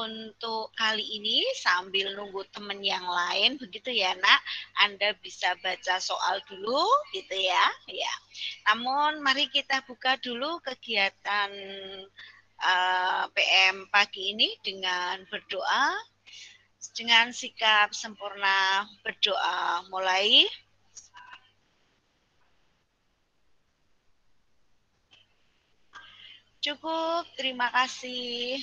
untuk kali ini sambil nunggu teman yang lain begitu ya Nak, Anda bisa baca soal dulu gitu ya. Ya. Namun mari kita buka dulu kegiatan PM pagi ini dengan berdoa, dengan sikap sempurna berdoa. Mulai. Cukup, terima kasih.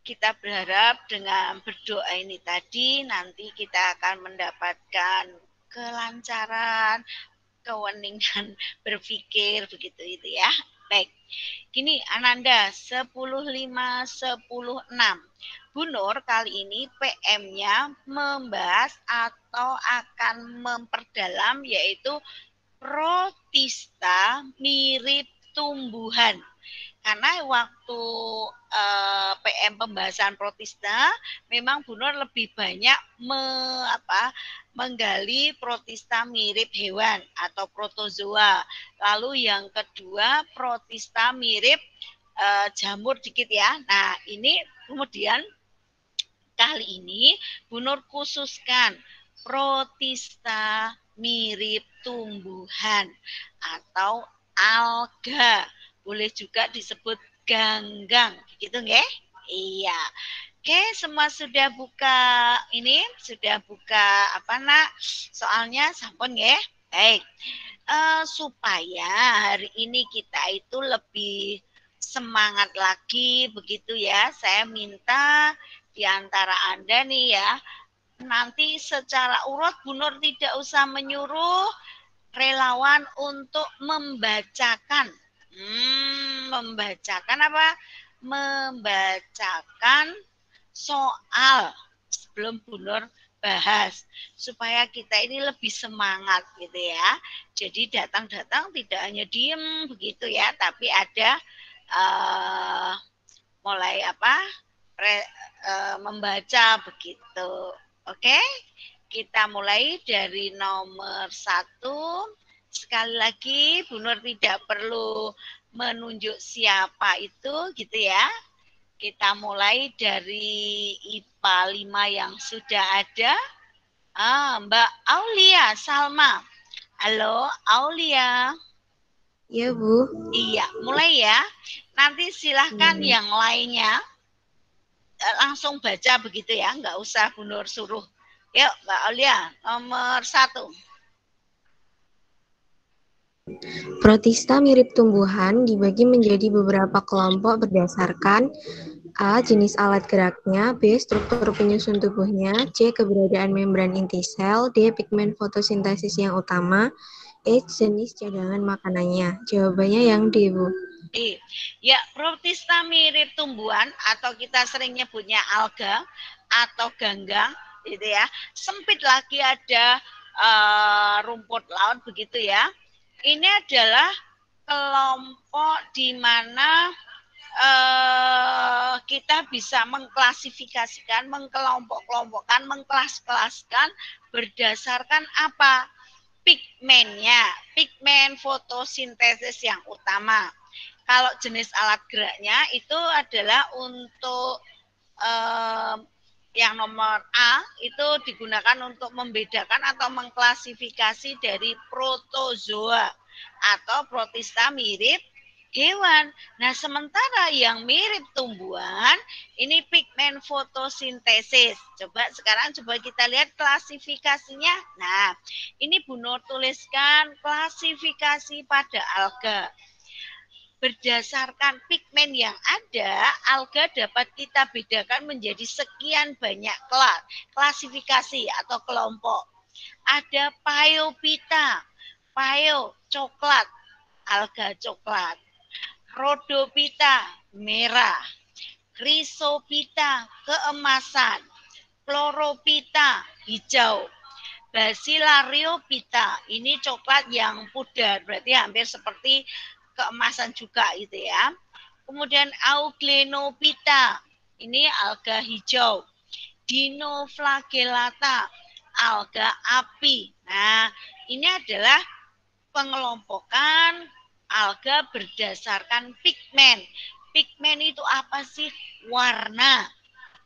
Kita berharap dengan berdoa ini tadi nanti kita akan mendapatkan kelancaran, keweningan berpikir begitu itu ya. Baik. Gini Ananda 10.5 10.6. Bu Nur kali ini PM-nya membahas atau akan memperdalam yaitu protista mirip tumbuhan. Karena waktu PM pembahasan protista memang Bu Nur lebih banyak menggali protista mirip hewan atau protozoa. Lalu yang kedua protista mirip jamur dikit ya. Nah ini kemudian kali ini Bu Nur khususkan protista mirip tumbuhan atau alga. Boleh juga disebut ganggang, gitu nggih? Iya. Oke, semua sudah buka ini, sudah buka apa Nak? Soalnya sampun nggih? Baik. Supaya hari ini kita itu lebih semangat lagi begitu ya. Saya minta di antara Anda nih ya, nanti secara urut Bu Nur tidak usah menyuruh relawan untuk membacakan. Membacakan apa? Membacakan soal sebelum Bu Nur bahas supaya kita ini lebih semangat gitu ya. Jadi datang-datang tidak hanya diem begitu ya, tapi ada mulai membaca begitu. Oke, kita mulai dari nomor 1. Sekali lagi Bu Nur tidak perlu menunjuk siapa itu gitu ya. Kita mulai dari IPA 5 yang sudah ada. Mbak Aulia Salma. Halo Aulia. Iya Bu. Iya, mulai ya. Nanti silahkan yang lainnya langsung baca begitu ya, nggak usah Bu Nur suruh. Yuk Mbak Aulia, nomor 1. Protista mirip tumbuhan dibagi menjadi beberapa kelompok berdasarkan A. Jenis alat geraknya, B. Struktur penyusun tubuhnya, C. Keberadaan membran inti sel, D. Pigmen fotosintesis yang utama, E. Jenis cadangan makanannya. Jawabannya yang D, Bu. Ya, protista mirip tumbuhan atau kita sering nyebutnya alga atau ganggang gitu ya. Sempit lagi ada rumput laut begitu ya. Ini adalah kelompok di mana kita bisa mengklasifikasikan, mengkelompok-kelompokkan, mengkelas-kelaskan berdasarkan apa? Pigmennya, pigmen fotosintesis yang utama. Kalau jenis alat geraknya itu adalah untuk yang nomor A itu digunakan untuk membedakan atau mengklasifikasi dari protozoa atau protista mirip hewan. Nah, sementara yang mirip tumbuhan ini pigmen fotosintesis. Sekarang kita lihat klasifikasinya. Nah, ini Bu Nur tuliskan klasifikasi pada alga. Berdasarkan pigmen yang ada, alga dapat kita bedakan menjadi sekian banyak klasifikasi atau kelompok. Ada Phaeophyta, pheo coklat, alga coklat. Rhodophyta merah, Chrysophyta keemasan, Chlorophyta hijau, Bacillariophyta ini coklat yang pudar, berarti hampir seperti keemasan juga itu ya. Kemudian Euglenophyta ini alga hijau, Dinoflagellata alga api. Nah, ini adalah pengelompokan alga berdasarkan pigmen. Pigmen itu apa sih? Warna.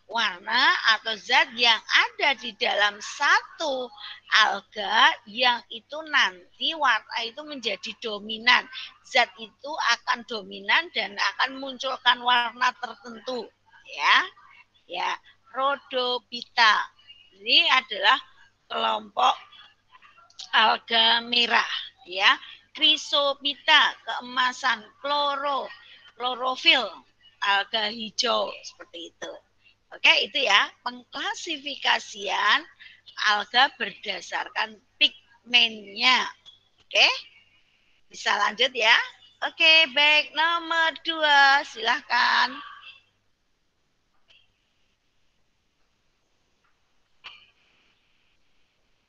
warna atau zat yang ada di dalam satu alga yang itu nanti warna itu menjadi dominan. Zat itu akan dominan dan akan munculkan warna tertentu, ya. Ya, Rhodophyta. Ini adalah kelompok alga merah, ya. Chrysophyta, keemasan, klorofil, alga hijau, seperti itu. Oke, itu ya, pengklasifikasian alga berdasarkan pigmennya. Oke, bisa lanjut ya. Oke, baik, nomor 2, silahkan.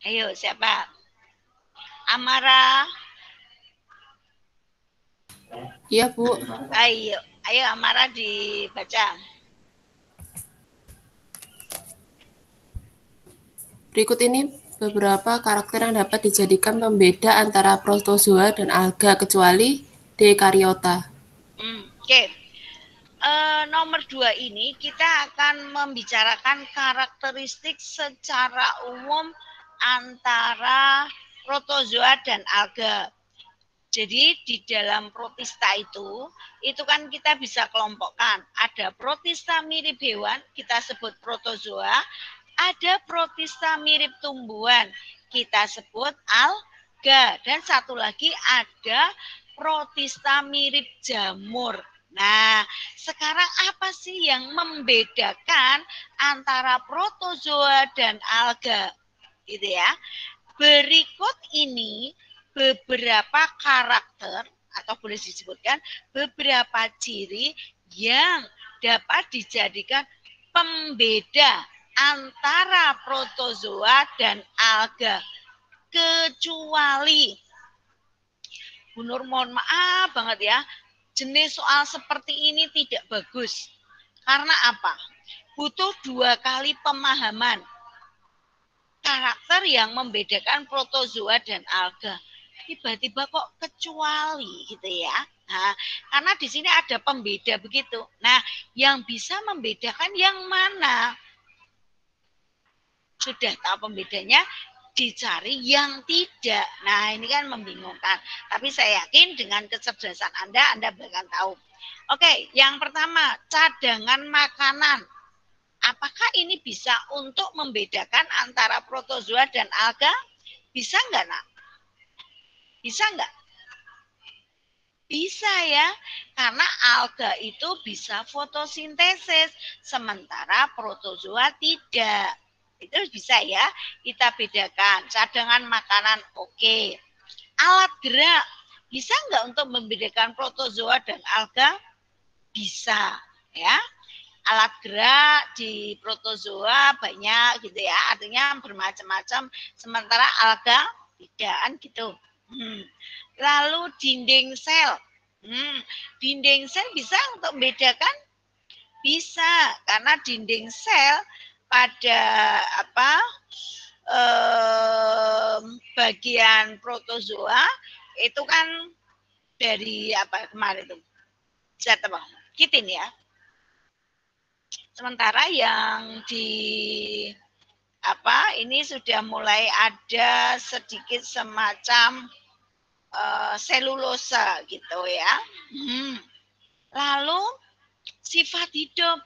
Ayo, siapa? Amara. Iya, Bu. Ayo Amara dibaca. Berikut ini beberapa karakter yang dapat dijadikan pembeda antara protozoa dan alga kecuali Eukaryota. Oke. Nomor 2 ini kita akan membicarakan karakteristik secara umum antara protozoa dan alga. Jadi di dalam protista itu kan kita bisa kelompokkan. Ada protista mirip hewan, kita sebut protozoa. Ada protista mirip tumbuhan, kita sebut alga. Dan satu lagi ada protista mirip jamur. Nah, sekarang apa sih yang membedakan antara protozoa dan alga? Gitu ya. Berikut ini beberapa karakter atau boleh disebutkan beberapa ciri yang dapat dijadikan pembeda antara protozoa dan alga. Kecuali, Bu Nur mohon maaf banget ya, jenis soal seperti ini tidak bagus. Karena apa? Butuh 2 kali pemahaman karakter yang membedakan protozoa dan alga. Tiba-tiba kok kecuali gitu ya. Nah, karena di sini ada pembeda begitu. Nah, yang bisa membedakan yang mana? Sudah tahu pembedanya, dicari yang tidak. Nah, ini kan membingungkan. Tapi saya yakin dengan kecerdasan Anda bakal tahu. Oke, yang pertama, cadangan makanan. Apakah ini bisa untuk membedakan antara protozoa dan alga? Bisa nggak, Nak? Bisa nggak? Bisa ya, karena alga itu bisa fotosintesis, sementara protozoa tidak. Itu bisa ya, kita bedakan. Cadangan makanan, oke. Alat gerak, bisa nggak untuk membedakan protozoa dan alga? Bisa, ya. Alat gerak di protozoa banyak gitu ya, artinya bermacam-macam, sementara alga tidak kan gitu. Lalu dinding sel, dinding sel bisa untuk membedakan? Bisa, karena dinding sel pada bagian protozoa itu kan dari apa kemarin itu zat apa? Kitin ya. Sementara yang di ini sudah mulai ada sedikit semacam selulosa gitu ya. Lalu sifat hidup,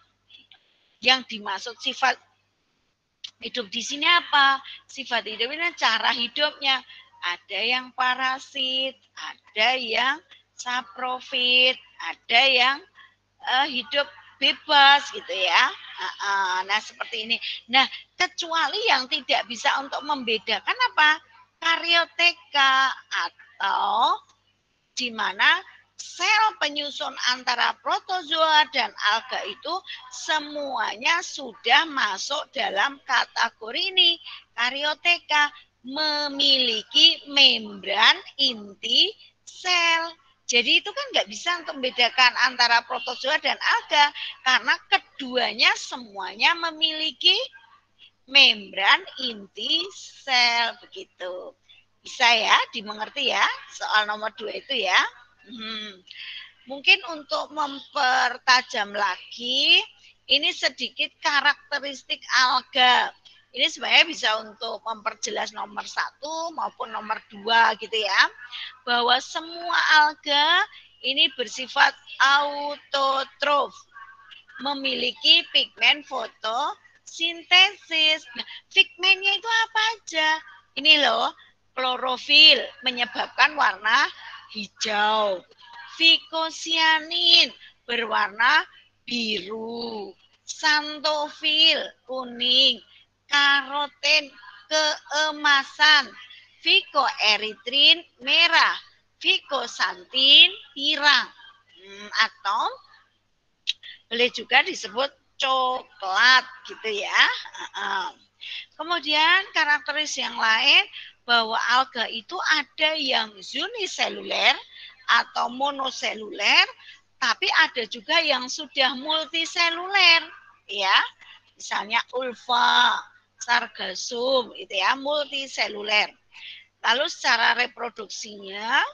yang dimaksud sifat hidup di sini apa? Sifat hidup ini cara hidupnya. Ada yang parasit, ada yang saprofit, ada yang hidup bebas gitu ya. Nah seperti ini. Nah kecuali yang tidak bisa untuk membedakan apa? Karyoteka atau di mana sel penyusun antara protozoa dan alga itu semuanya sudah masuk dalam kategori ini. Karyoteka memiliki membran inti sel. Jadi itu kan nggak bisa untuk membedakan antara protozoa dan alga karena keduanya semuanya memiliki membran inti sel begitu. Bisa ya dimengerti ya soal nomor 2 itu ya. Mungkin untuk mempertajam lagi Ini sedikit karakteristik alga. Ini sebenarnya bisa untuk memperjelas nomor 1 maupun nomor 2 gitu ya. Bahwa semua alga ini bersifat autotrof. Memiliki pigmen fotosintesis. Nah, pigmennya itu apa aja? Ini loh, klorofil menyebabkan warna hijau. Fikosianin berwarna biru. Santofil kuning. Karoten keemasan. Fikoeritrin merah. Fikosantin pirang. Atau boleh juga disebut coklat gitu ya. Kemudian karakteristik yang lain bahwa alga itu ada yang uniseluler atau monoseluler, tapi ada juga yang sudah multiseluler ya. Misalnya ulva, sargassum itu ya, multiseluler. Lalu secara reproduksinya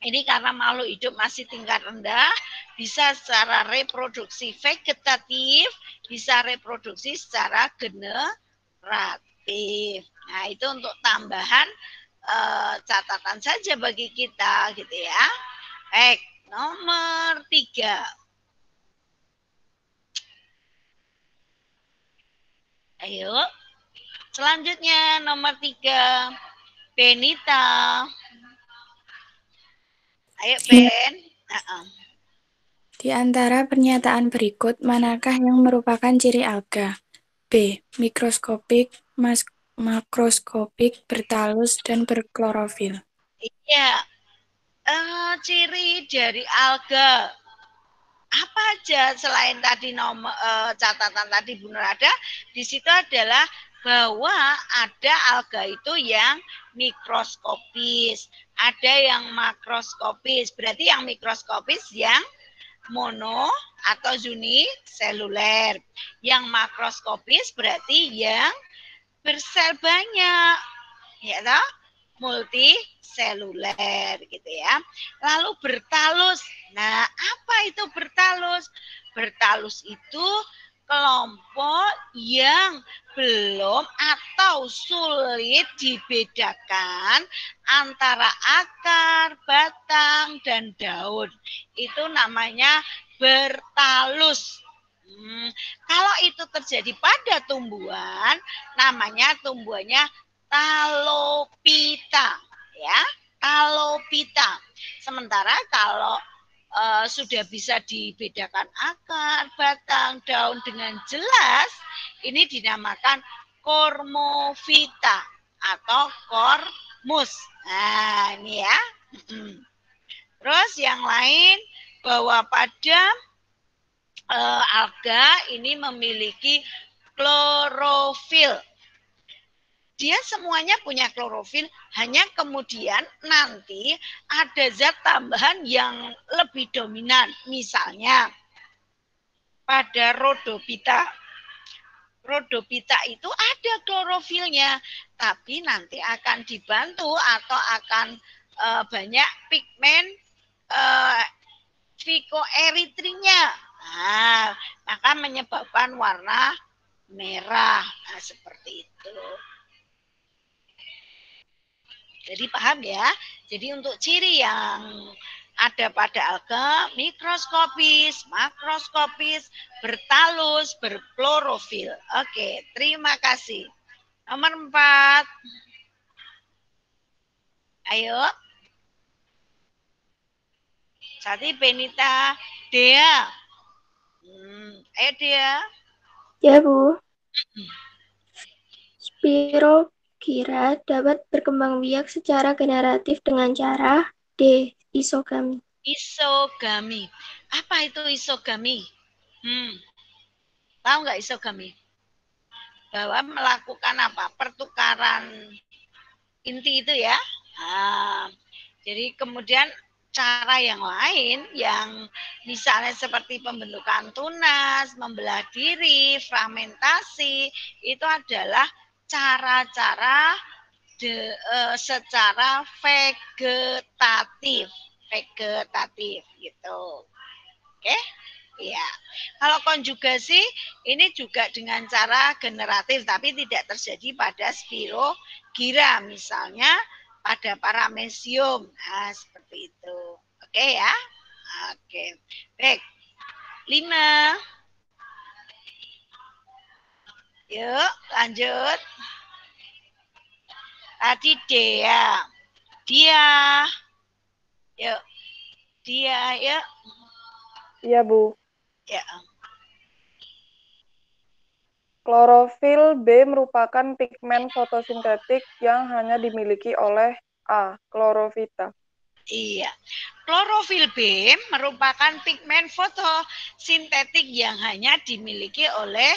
ini karena makhluk hidup masih tingkat rendah, bisa secara reproduksi vegetatif, bisa reproduksi secara generatif. Nah, itu untuk tambahan catatan saja bagi kita gitu ya. Baik, nomor 3. Ayo. Selanjutnya nomor 3. Benita. Ayo, Ben. Di antara pernyataan berikut, manakah yang merupakan ciri alga? B. Mikroskopik, makroskopik, bertalus, dan berklorofil. Iya, ciri dari alga apa aja selain tadi nomor catatan tadi Bu Nur ada di situ adalah bahwa ada alga itu yang mikroskopis, ada yang makroskopis. Berarti yang mikroskopis yang mono atau uniseluler. Yang makroskopis berarti yang bersel banyak. Ya toh? Multiseluler gitu ya. Lalu bertalus. Nah, apa itu bertalus? Bertalus itu kelompok yang belum atau sulit dibedakan antara akar, batang, dan daun. Itu namanya bertalus. Kalau itu terjadi pada tumbuhan, namanya tumbuhannya talopita, ya, talopita. Sementara kalau sudah bisa dibedakan akar, batang, daun dengan jelas, ini dinamakan kormovita atau kormus. Nah, ini ya. Terus yang lain bahwa pada alga ini memiliki klorofil. Dia semuanya punya klorofil, hanya kemudian nanti ada zat tambahan yang lebih dominan. Misalnya pada rhodophyta. Rhodophyta itu ada klorofilnya, tapi nanti akan dibantu atau akan banyak pigmen fikoeritrinnya. Nah, maka menyebabkan warna merah. Nah, seperti itu. Jadi paham ya? Jadi untuk ciri yang ada pada alga, mikroskopis, makroskopis, bertalus, berklorofil. Oke, terima kasih. Nomor 4. Ayo. Jadi Benita, Dea. Ayo Dea. Ya Bu. Spirogyra dapat berkembang biak secara generatif dengan cara D. Isogami. Isogami. Apa itu isogami? Tahu nggak isogami? Bahwa melakukan apa? Pertukaran inti itu ya. Nah, jadi kemudian cara yang lain yang misalnya seperti pembentukan tunas, membelah diri, fragmentasi, itu adalah cara-cara secara vegetatif gitu. Oke, Ya, kalau konjugasi ini juga dengan cara generatif, tapi tidak terjadi pada spirogyra, misalnya pada paramecium. Nah, seperti itu. Oke ya. Oke. Baik. 5. Yuk, lanjut. Tadi dia. Yuk. Dia, yuk. Iya, Bu. Ya. Klorofil B merupakan pigmen fotosintetik yang hanya dimiliki oleh A. Chlorophyta. Iya. Klorofil B merupakan pigmen fotosintetik yang hanya dimiliki oleh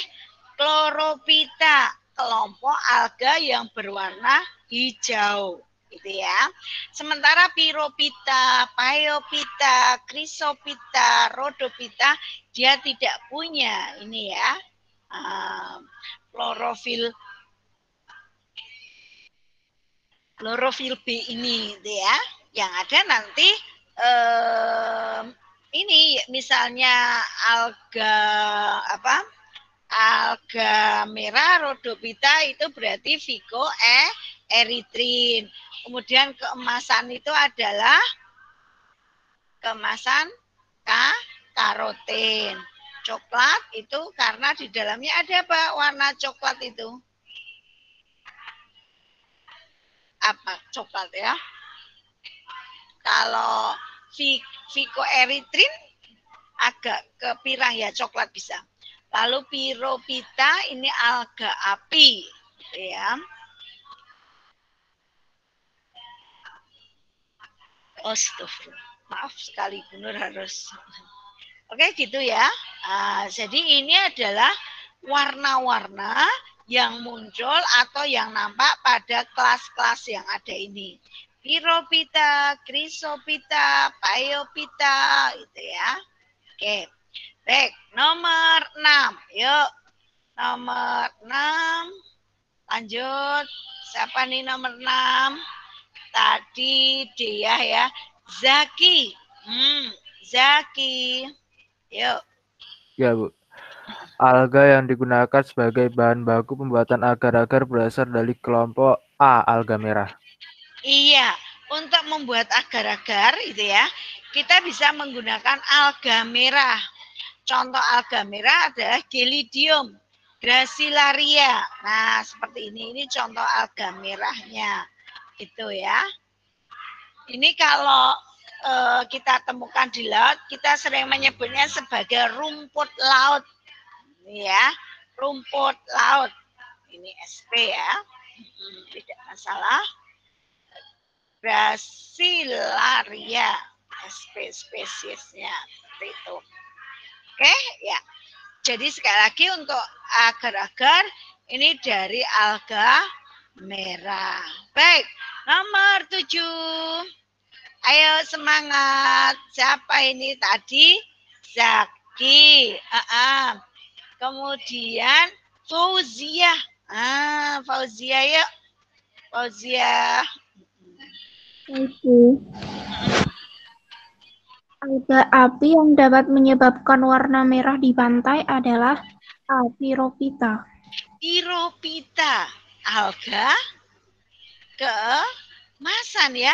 Chlorophyta, kelompok alga yang berwarna hijau. Gitu ya. Sementara Pyrophyta, Phaeophyta, Chrysophyta, Rhodophyta dia tidak punya ini ya. Klorofil B ini gitu ya. Yang ada nanti ini misalnya alga merah Rhodophyta itu berarti Vico erythrin. Kemudian keemasan itu adalah keemasan karoten. Coklat itu karena di dalamnya ada apa warna coklat itu? Apa coklat ya? Kalau Vico erythrin agak ke pirang ya, coklat bisa. Lalu Pyrophyta ini alga api ya. Astagfirullah. Maaf sekali Bu Nur harus. Oke gitu ya. Jadi ini adalah warna-warna yang muncul atau yang nampak pada kelas-kelas yang ada ini. Pyrophyta, Chrysophyta, Phaeophyta gitu ya. Oke. Baik, nomor 6. Yuk. Nomor 6. Lanjut. Siapa nih nomor 6? Tadi dia ya. Zaki. Zaki. Yuk. Ya, Bu. Alga yang digunakan sebagai bahan baku pembuatan agar-agar berasal dari kelompok A, alga merah. Iya, untuk membuat agar-agar itu ya, kita bisa menggunakan alga merah. Contoh alga merah adalah Gelidium, Gracilaria. Nah, seperti ini contoh alga merahnya. Itu ya. Ini kalau kita temukan di laut, kita sering menyebutnya sebagai rumput laut. Ini ya, rumput laut. Ini SP ya. Tidak masalah. Gracilaria, SP spesiesnya. Seperti itu. Oke, ya. Jadi sekali lagi untuk agar-agar ini dari alga merah. Baik, nomor 7. Ayo semangat. Siapa ini tadi? Zaki. Kemudian Fauzia. Fauzia yuk. Fauzia. Alga api yang dapat menyebabkan warna merah di pantai adalah Pyrophyta. Pyrophyta, alga keemasan ya.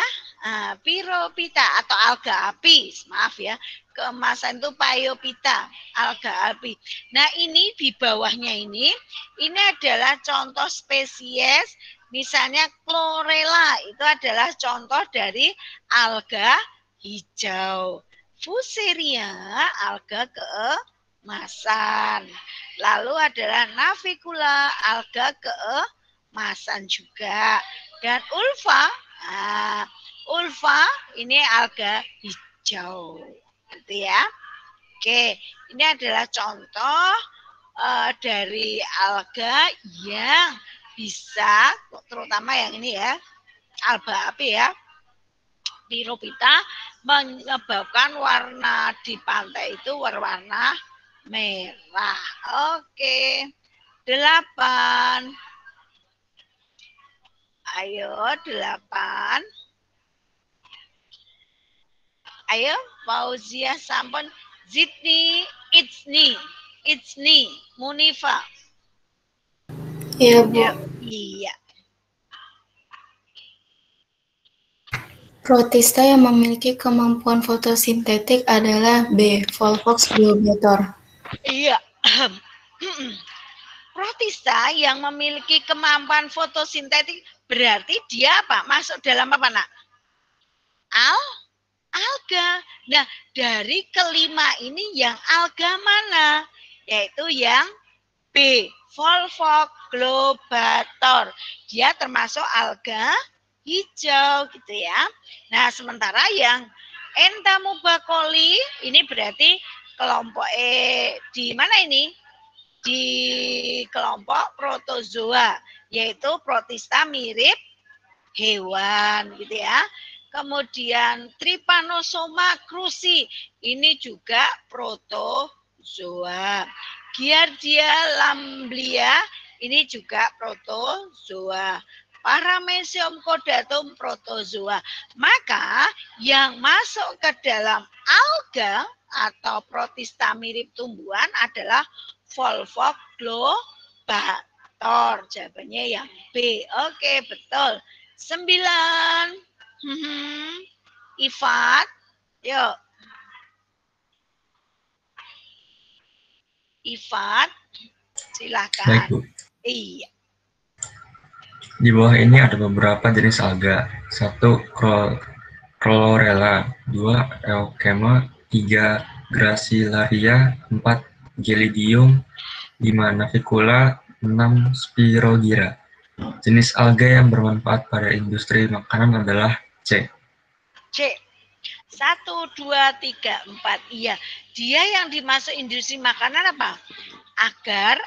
Pyrophyta atau alga api, maaf ya. Keemasan itu Phaeophyta, alga api. Nah, ini di bawahnya ini adalah contoh spesies, misalnya Chlorella, itu adalah contoh dari alga hijau. Fuchsia, alga keemasan. Lalu adalah Navicula, alga keemasan juga. Dan ulva, ulva ini alga hijau, gitu ya. Oke, ini adalah contoh dari alga yang bisa, terutama yang ini ya, alga api ya, Pyrophyta, menyebabkan warna di pantai itu berwarna merah. Oke, 8. Ayo 8. Ayo Fauzia sampun Zidni Itsni, Munifa. Iya, Bu. Iya. Protista yang memiliki kemampuan fotosintetik adalah B. Volvox globator. Iya. Protista yang memiliki kemampuan fotosintetik berarti dia apa? Masuk dalam apa, Nak? Alga. Nah, dari kelima ini yang alga mana? Yaitu yang B, Volvox globator. Dia termasuk alga hijau gitu ya. Nah, sementara yang Entomobacoli ini berarti kelompok di mana ini? Di kelompok protozoa, yaitu protista mirip hewan gitu ya. Kemudian Trypanosoma cruzi ini juga protozoa. Giardia lamblia ini juga protozoa. Paramecium caudatum protozoa. Maka yang masuk ke dalam alga atau protista mirip tumbuhan adalah Volvox globator. Jawabannya yang B. Oke, betul. 9. Ifat, yuk. Ifat, silakan. Baik, Bu. Iya. Di bawah ini ada beberapa jenis alga. 1. Chlorella, 2. Euchema, 3. Gracilaria, 4. Gelidium, 5. Navicula, 6. Spirogyra. Jenis alga yang bermanfaat pada industri makanan adalah C. 1, 2, 3, 4. Iya, dia yang dimasuk industri makanan apa? Agar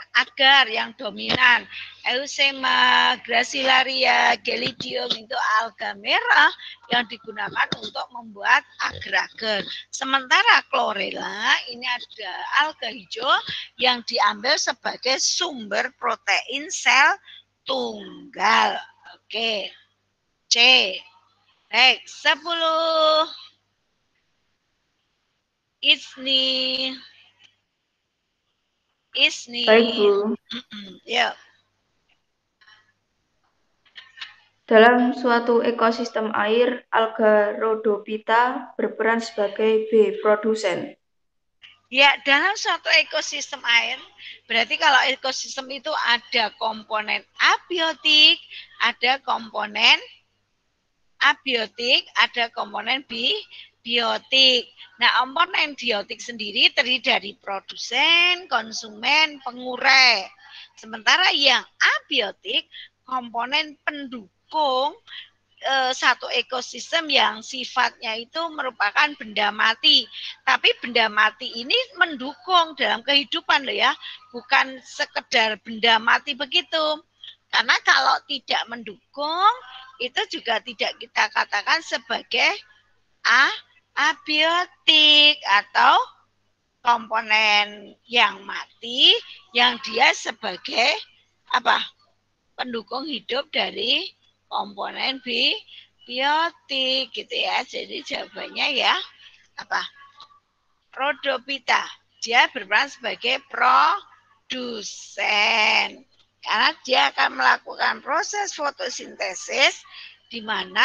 yang dominan. Eusema, Gracilaria, Gelidium itu alga merah yang digunakan untuk membuat agar-agar. Sementara Chlorella ini ada alga hijau yang diambil sebagai sumber protein sel tunggal. Oke. C. Baik, 10. Isni. Baik, Bu. Ya. Dalam suatu ekosistem air, alga Rhodophyta berperan sebagai B. Produsen. Ya, dalam suatu ekosistem air, berarti kalau ekosistem itu ada komponen abiotik, ada komponen abiotik, ada komponen biotik. Nah, komponen biotik sendiri terdiri dari produsen, konsumen, pengurai. Sementara yang abiotik, komponen pendukung satu ekosistem yang sifatnya itu merupakan benda mati. Tapi benda mati ini mendukung dalam kehidupan loh ya, bukan sekedar benda mati begitu. Karena kalau tidak mendukung, itu juga tidak kita katakan sebagai abiotik atau komponen yang mati yang dia sebagai apa? Pendukung hidup dari komponen biotik gitu ya. Jadi jawabannya ya apa? Rhodophyta. Dia berperan sebagai produsen. Karena dia akan melakukan proses fotosintesis di mana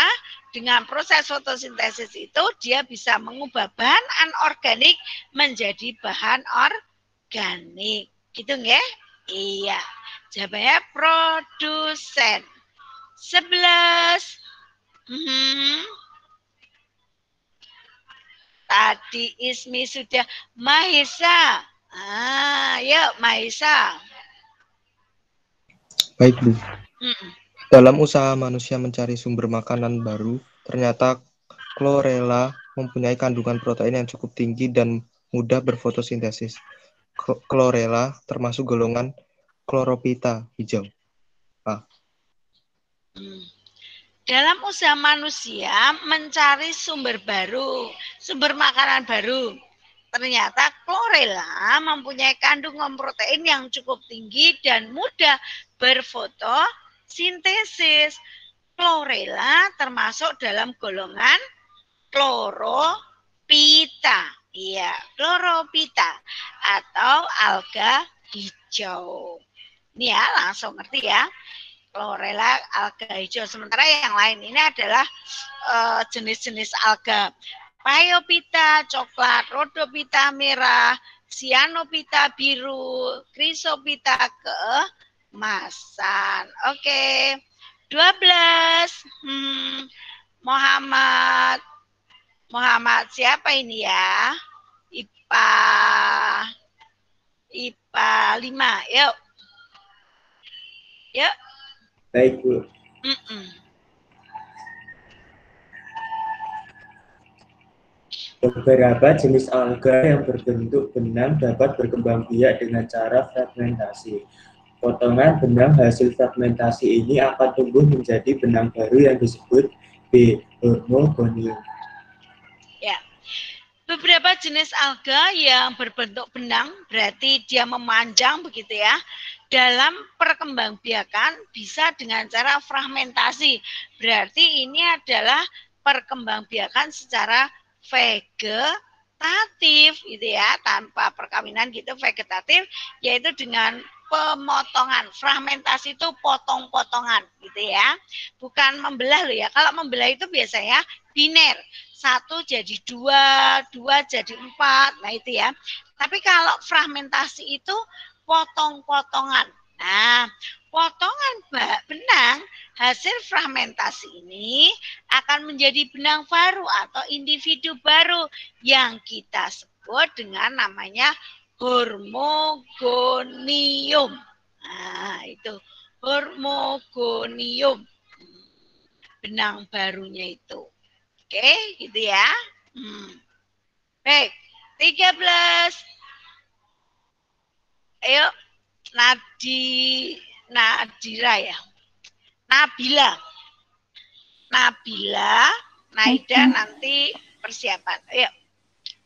dengan proses fotosintesis itu dia bisa mengubah bahan anorganik menjadi bahan organik. Gitu nggih? Iya. Jawabannya produsen. 11. Tadi Ismi sudah. Mahesa. Yuk Mahesa. Baik, Bu. Dalam usaha manusia mencari sumber makanan baru, ternyata Chlorella mempunyai kandungan protein yang cukup tinggi dan mudah berfotosintesis. Chlorella termasuk golongan Chlorophyta hijau. Dalam usaha manusia mencari sumber baru, sumber makanan baru, ternyata Chlorella mempunyai kandungan protein yang cukup tinggi dan mudah berfotosintesis. Chlorella termasuk dalam golongan Chlorophyta. Iya, chlorophyta atau alga hijau. Ini ya, langsung ngerti ya. Chlorella alga hijau. Sementara yang lain ini adalah jenis-jenis alga. Phaeophyta coklat, rhodophyta merah, cyanophyta biru, chrysophyta keemasan. Oke. 12. Muhammad siapa ini ya? IPA 5. Yuk. Yuk. Baik, Bu. Beberapa jenis alga yang berbentuk benang dapat berkembang biak dengan cara fragmentasi. Potongan benang hasil fragmentasi ini akan tumbuh menjadi benang baru yang disebut B. Hormogonium. Ya. Beberapa jenis alga yang berbentuk benang berarti dia memanjang begitu ya. Dalam perkembangbiakan bisa dengan cara fragmentasi. Berarti ini adalah perkembangbiakan secara vegetatif gitu ya, tanpa perkawinan gitu, vegetatif, yaitu dengan pemotongan. Fragmentasi itu potong-potongan gitu ya, bukan membelah loh ya. Kalau membelah itu biasanya biner, 1 jadi 2, 2 jadi 4, nah itu ya. Tapi kalau fragmentasi itu potong-potongan. Nah, potongan benang hasil fragmentasi ini akan menjadi benang baru atau individu baru yang kita sebut dengan namanya hormogonium. Nah, itu hormogonium. Benang barunya itu. Oke, gitu ya. Baik, 13. Ayo, Nadira ya. Nabila, Naida nanti persiapan. Ayo.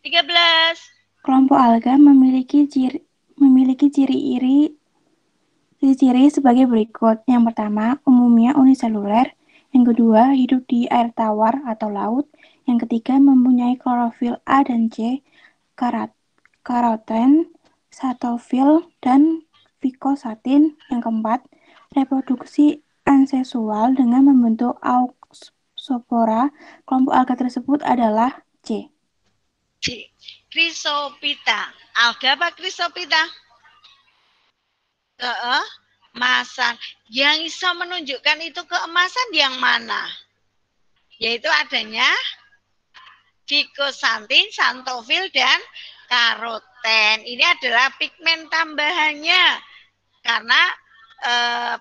13. Kelompok alga memiliki ciri-ciri sebagai berikut. Yang pertama, umumnya uniseluler. Yang kedua, hidup di air tawar atau laut. Yang ketiga, mempunyai klorofil A dan C, karoten, satofil, dan fikosatin. Yang keempat, reproduksi aseksual dengan membentuk auxopora. Kelompok alga tersebut adalah C. Chrysophyta. Alga apa Chrysophyta? Keemasan. Yang bisa menunjukkan itu keemasan yang mana? Yaitu adanya fikosatin, santofil, dan karoten. Ini adalah pigmen tambahannya. Karena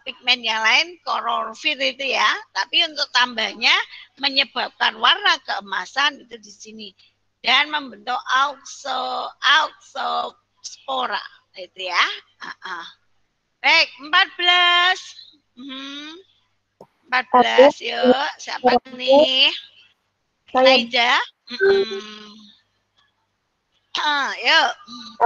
pigmen yang lain klorofil itu ya. Tapi untuk tambahnya menyebabkan warna keemasan itu di sini. Dan membentuk auxospora itu ya. Baik, 14. 14 yuk. Siapa nih? Naida. Yuk.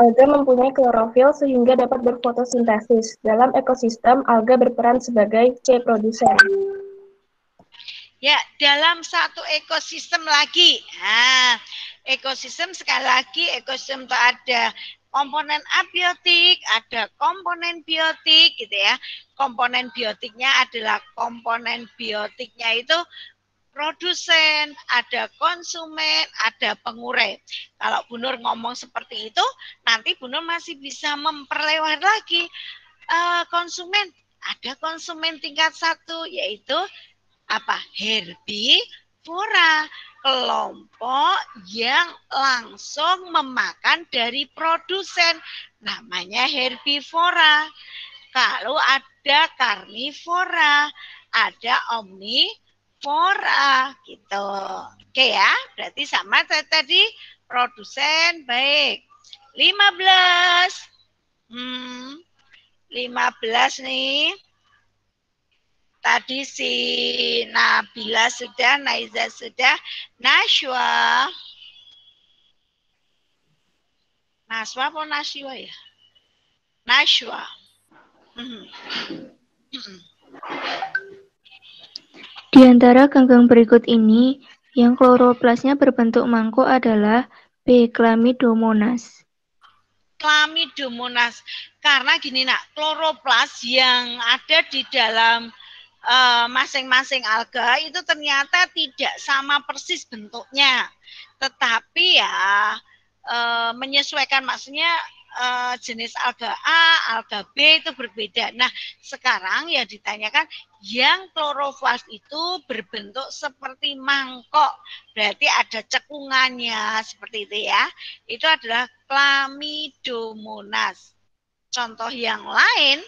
Alga mempunyai klorofil sehingga dapat berfotosintesis. Dalam ekosistem, alga berperan sebagai C produsen. Ya, dalam satu ekosistem lagi. Nah, ekosistem sekali lagi, ekosistem itu ada komponen abiotik, ada komponen biotik gitu ya. Komponen biotiknya adalah komponen biotiknya itu produsen, ada konsumen, ada pengurai. Kalau Bu Nur ngomong seperti itu, nanti Bu Nur masih bisa memperlebar lagi. Konsumen, ada konsumen tingkat 1, yaitu apa? Herbivora, kelompok yang langsung memakan dari produsen, namanya herbivora. Kalau ada karnivora, ada omnivora gitu. Oke ya, berarti sama tadi produsen. Baik, 15. 15 nih. Tadi si Nabila sudah, Naiza sudah, Nashwa. Naswa apa Nashwa ya? Nashwa. Di antara ganggang berikut ini, yang kloroplasnya berbentuk mangkuk adalah B. Chlamydomonas. Chlamydomonas. Karena gini nak, kloroplas yang ada di dalam masing-masing alga itu ternyata tidak sama persis bentuknya. Tetapi ya menyesuaikan, maksudnya jenis alga A, alga B itu berbeda. Nah, sekarang ya ditanyakan yang kloroflas itu berbentuk seperti mangkok. Berarti ada cekungannya seperti itu ya. Itu adalah Chlamydomonas. Contoh yang lain,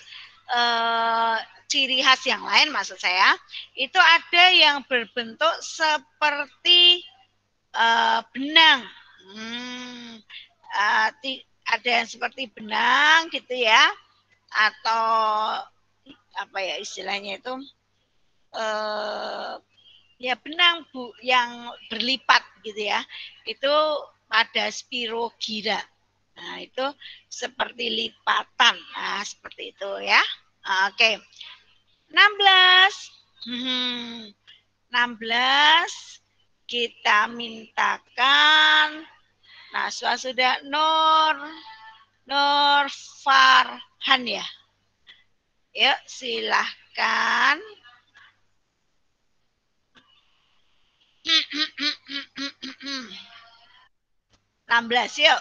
ciri khas yang lain maksud saya, itu ada yang berbentuk seperti benang. Ada yang seperti benang gitu ya, atau apa ya istilahnya itu, ya benang yang berlipat gitu ya, itu pada Spirogyra. Nah itu seperti lipatan, nah seperti itu ya. Oke, 16 kita mintakan. Nah, sudah Nur Farhan ya. Yuk, silahkan. Hmm. 16 yuk.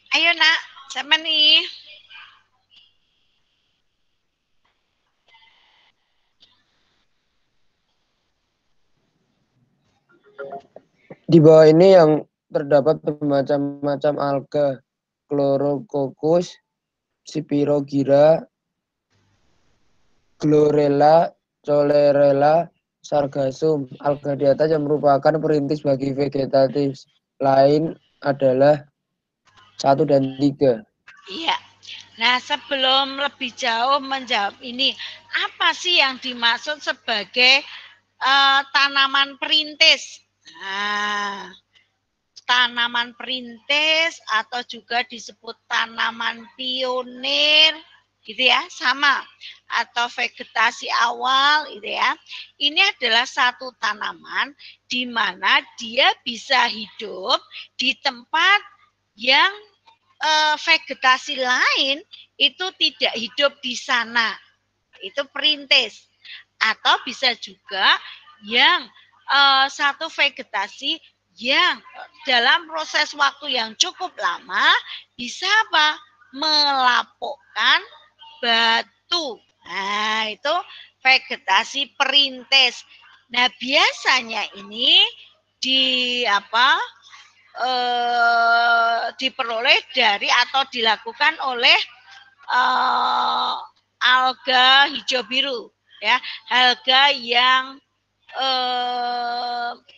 Ayo nak, siapa nih? Di bawah ini yang terdapat bermacam-macam alga: Chlorococcus, Spirogyra, Chlorella, Colerella, Sargassum. Alga di atas yang merupakan perintis bagi vegetatif lain adalah 1 dan 3. Iya. Nah, sebelum lebih jauh menjawab ini, apa sih yang dimaksud sebagai tanaman perintis? Nah, tanaman perintis atau juga disebut tanaman pionir, gitu ya, sama, atau vegetasi awal, gitu ya. Ini adalah satu tanaman di mana dia bisa hidup di tempat yang vegetasi lain itu tidak hidup di sana. Itu perintis. Atau bisa juga yang satu vegetasi yang dalam proses waktu yang cukup lama bisa apa? Melapukkan batu. Nah, itu vegetasi perintis. Nah, biasanya ini diperoleh dari atau dilakukan oleh alga hijau biru ya, alga yang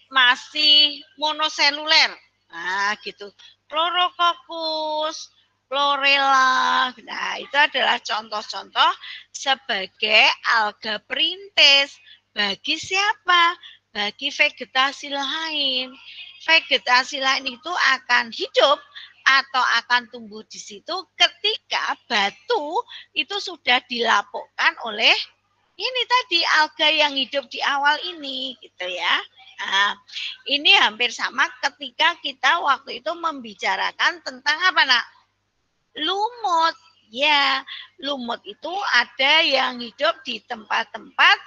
masih monoseluler. Nah, gitu. Chlorococcus, Chlorella. Nah, itu adalah contoh-contoh sebagai alga perintis bagi siapa? Bagi vegetasi lain. Vegetasi lain itu akan hidup atau akan tumbuh di situ ketika batu itu sudah dilapukkan oleh ini tadi alga yang hidup di awal ini, gitu ya. Nah, ini hampir sama ketika kita waktu itu membicarakan tentang apa nak? Lumut. Ya, lumut itu ada yang hidup di tempat-tempat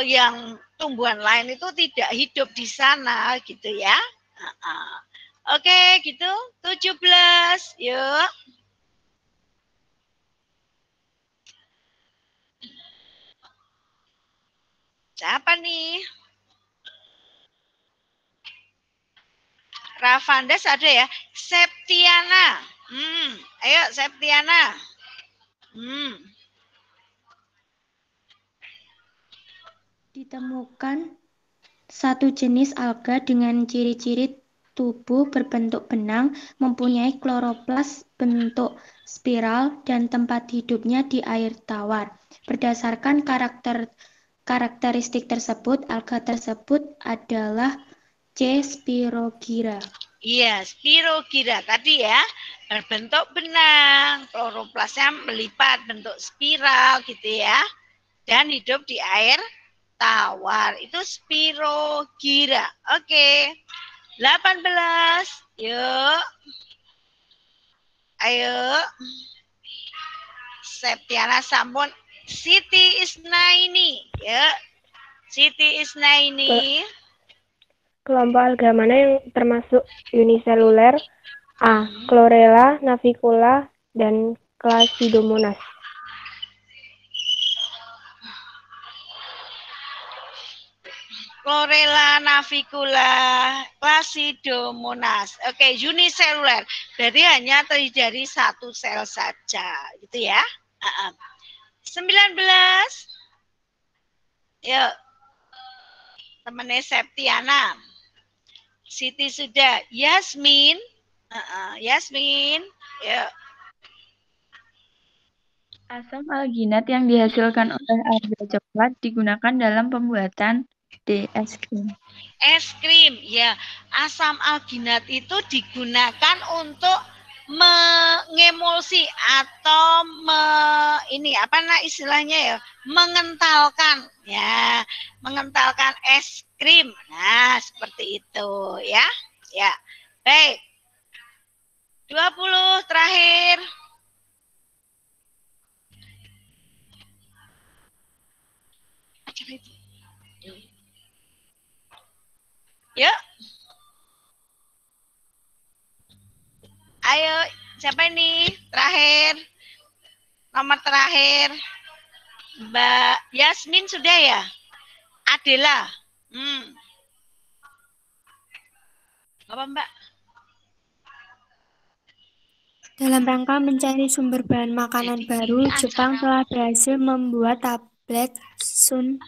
yang tumbuhan lain itu tidak hidup di sana, gitu ya. Oke, gitu. 17, yuk. Siapa nih? Ravandas ada ya. Septiana. Ayo Septiana. Ditemukan satu jenis alga dengan ciri-ciri tubuh berbentuk benang, mempunyai kloroplas bentuk spiral, dan tempat hidupnya di air tawar. Berdasarkan karakteristik tersebut, alga tersebut adalah C. Spirogyra. Iya, spirogyra tadi ya, berbentuk benang, kloroplasnya melipat bentuk spiral gitu ya, dan hidup di air tawar. Itu spirogyra. Oke. 18. Yuk. Ayo. Septiana sampun. Siti Isnaini. Yuk. Siti Isnaini. Kelompok alga mana yang termasuk uniseluler? A. Chlorella, Navicula, dan Clasidomonas. Chlorella, Navicula, Clasidomonas. Oke, uniseluler. Berarti hanya terdiri dari satu sel saja, gitu ya. 19. Yuk. Temennya Septiana. Siti sudah. Yasmin. Yasmin. Yuk. Asam alginat yang dihasilkan oleh alga coklat digunakan dalam pembuatan es krim. Es krim, ya. Asam alginat itu digunakan untuk mengemulsi atau istilahnya ya, mengentalkan ya, mengentalkan es krim. Nah, seperti itu ya. Ya. Baik. 20 terakhir. Yuk. Ayo, siapa ini? Terakhir. Nomor terakhir. Mbak Yasmin sudah ya? Adela. Apa Mbak? Dalam rangka mencari sumber bahan makanan baru, Jepang telah berhasil membuat tablet Sun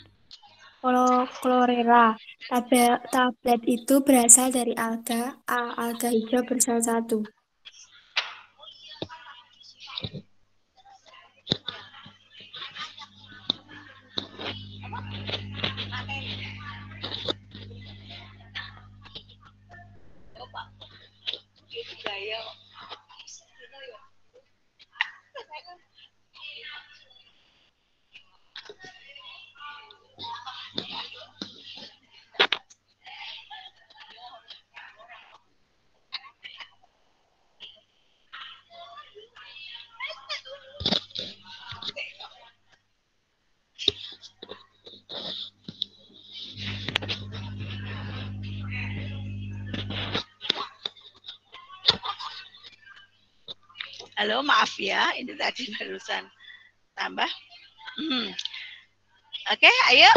Chlorella. Tablet itu berasal dari alga alga hijau bersel 1. Halo, maaf ya, ini tadi barusan tambah. Oke, ayo.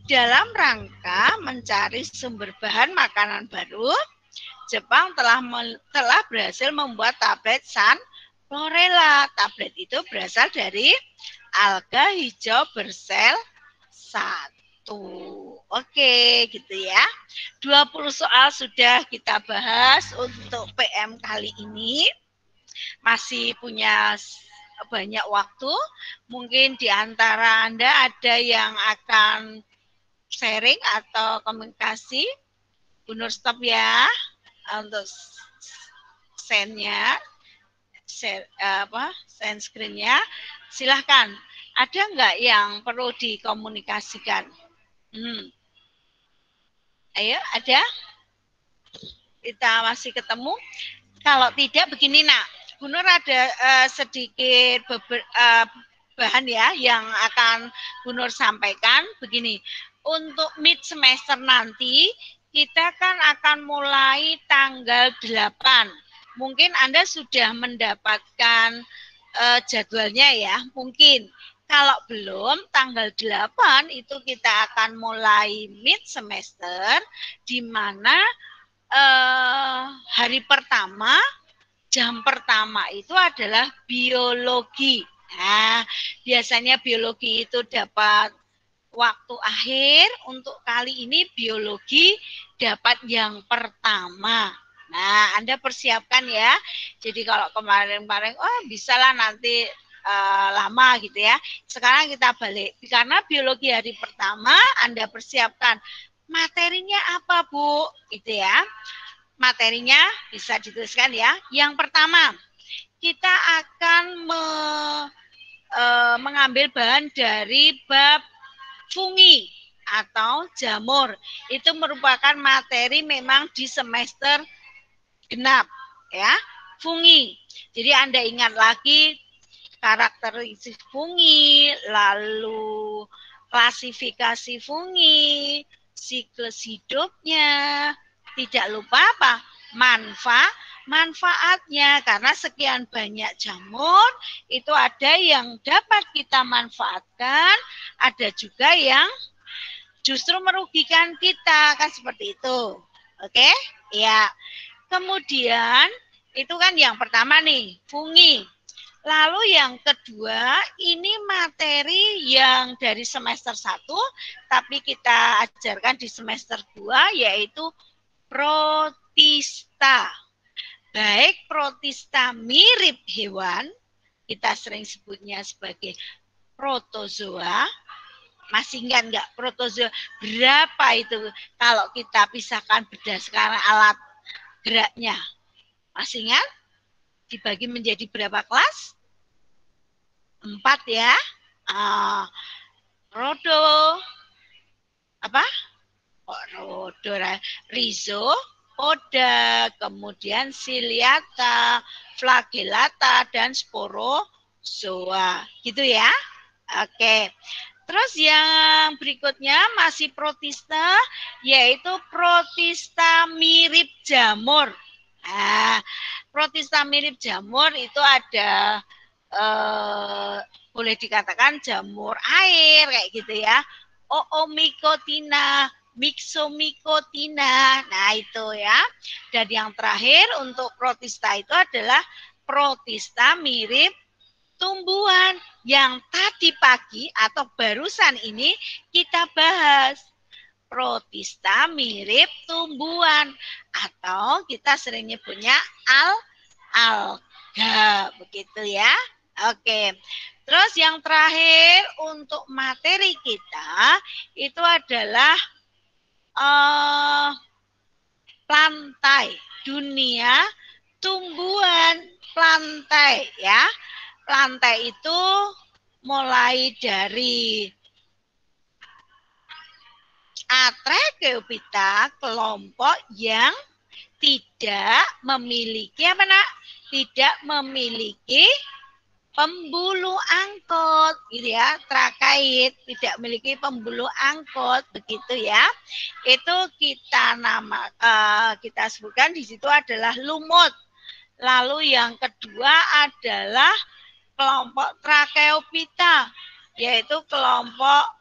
Dalam rangka mencari sumber bahan makanan baru, Jepang telah berhasil membuat tablet Sun Chlorella. Tablet itu berasal dari alga hijau bersel 1. Oke, gitu ya. 20 soal sudah kita bahas untuk PM kali ini. Masih punya banyak waktu. Mungkin di antara Anda ada yang akan sharing atau komunikasi. Bu Nur stop ya untuk send-nya, send screen-nya. Silahkan. Ada nggak yang perlu dikomunikasikan? Ayo, ada? Kita masih ketemu. Kalau tidak, begini nak. Bu Nur ada sedikit bahan ya yang akan Bu Nur sampaikan. Begini, untuk mid semester nanti kita kan akan mulai tanggal 8. Mungkin Anda sudah mendapatkan jadwalnya ya, mungkin. Kalau belum, tanggal 8 itu kita akan mulai mid semester, di mana hari pertama, jam pertama itu adalah biologi. Nah, biasanya biologi itu dapat waktu akhir. Untuk kali ini biologi dapat yang pertama. Nah, Anda persiapkan ya. Jadi kalau kemarin-kemarin, bisa lah nanti lama gitu ya. Sekarang kita balik. Karena biologi hari pertama, Anda persiapkan materinya apa, Bu? Gitu ya. materinya bisa dituliskan ya. Yang pertama, kita akan mengambil bahan dari bab fungi atau jamur. Itu merupakan materi memang di semester genap ya, fungi. Jadi Anda ingat lagi karakteristik fungi, lalu klasifikasi fungi, siklus hidupnya, tidak lupa apa? Manfaatnya, karena sekian banyak jamur itu ada yang dapat kita manfaatkan, ada juga yang justru merugikan kita, kan seperti itu. Oke? Ya. Kemudian itu kan yang pertama nih, fungi. Lalu yang kedua, ini materi yang dari semester 1 tapi kita ajarkan di semester 2 yaitu protista. Baik protista mirip hewan, kita sering sebutnya sebagai protozoa. Masih ingat nggak protozoa berapa itu kalau kita pisahkan berdasarkan alat geraknya? Masih ingat? Dibagi menjadi berapa kelas? 4 ya. Rodo, apa? Rodo, rhizopoda, kemudian ciliata, flagellata, dan sporozoa. Gitu ya. Oke. Terus yang berikutnya masih protista, yaitu protista mirip jamur. Nah, protista mirip jamur itu ada boleh dikatakan jamur air kayak gitu ya. Oomycotina, Myxomycotina. Nah, itu ya. Dan yang terakhir untuk protista itu adalah protista mirip tumbuhan yang tadi pagi atau barusan ini kita bahas. Protista mirip tumbuhan atau kita sering nyebutnya alga, begitu ya. Oke. Terus yang terakhir untuk materi kita itu adalah plantae, dunia tumbuhan plantae ya. Plantae itu mulai dari Atrachelophyta, kelompok yang tidak memiliki apa nak? Tidak memiliki pembuluh angkut, gitu ya. Trakait tidak memiliki pembuluh angkut, begitu ya. Itu kita kita sebutkan di situ adalah lumut. Lalu yang kedua adalah kelompok Tracheophyta, yaitu kelompok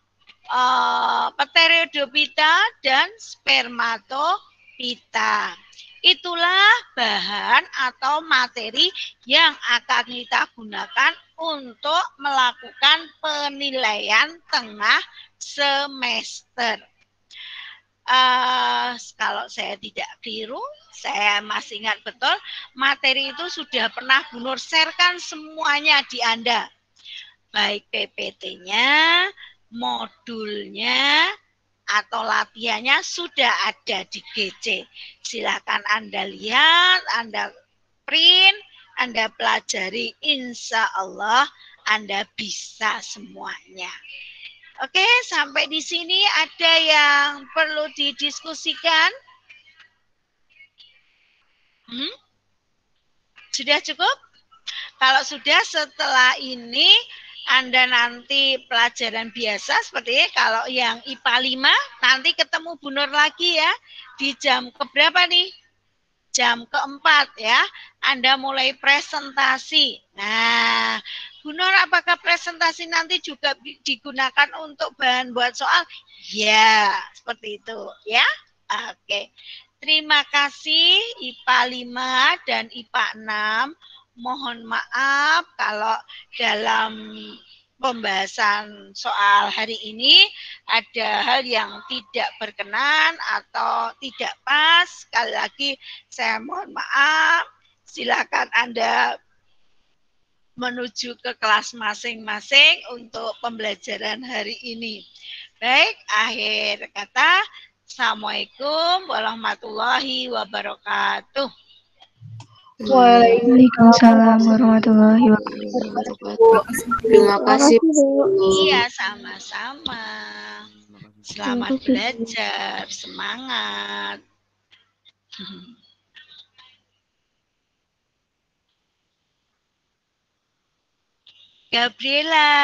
Pteridophyta dan Spermatophyta. Itulah bahan atau materi yang akan kita gunakan untuk melakukan penilaian tengah semester. Kalau saya tidak keliru, saya masih ingat betul, materi itu sudah pernah Bu Nur share-kan semuanya di Anda. Baik PPT-nya, modulnya, atau latihannya sudah ada di GC. Silakan Anda lihat, Anda print, Anda pelajari, insya Allah Anda bisa semuanya. Oke, sampai di sini ada yang perlu didiskusikan? Sudah cukup? Kalau sudah, setelah ini Anda nanti pelajaran biasa seperti ini. Kalau yang IPA 5 nanti ketemu Bu Nur lagi ya. Di jam keberapa nih? Jam keempat ya. Anda mulai presentasi. Nah, Bu Nur, apakah presentasi nanti juga digunakan untuk bahan buat soal? Ya, seperti itu ya. Oke. Terima kasih IPA 5 dan IPA 6. Mohon maaf kalau dalam pembahasan soal hari ini ada hal yang tidak berkenan atau tidak pas. Sekali lagi saya mohon maaf. Silakan Anda menuju ke kelas masing-masing untuk pembelajaran hari ini. Baik, akhir kata Assalamualaikum warahmatullahi wabarakatuh. Waalaikumsalam warahmatullahi wabarakatuh. Terima kasih, Bu. Iya, sama-sama. Selamat belajar, semangat. Gabriela.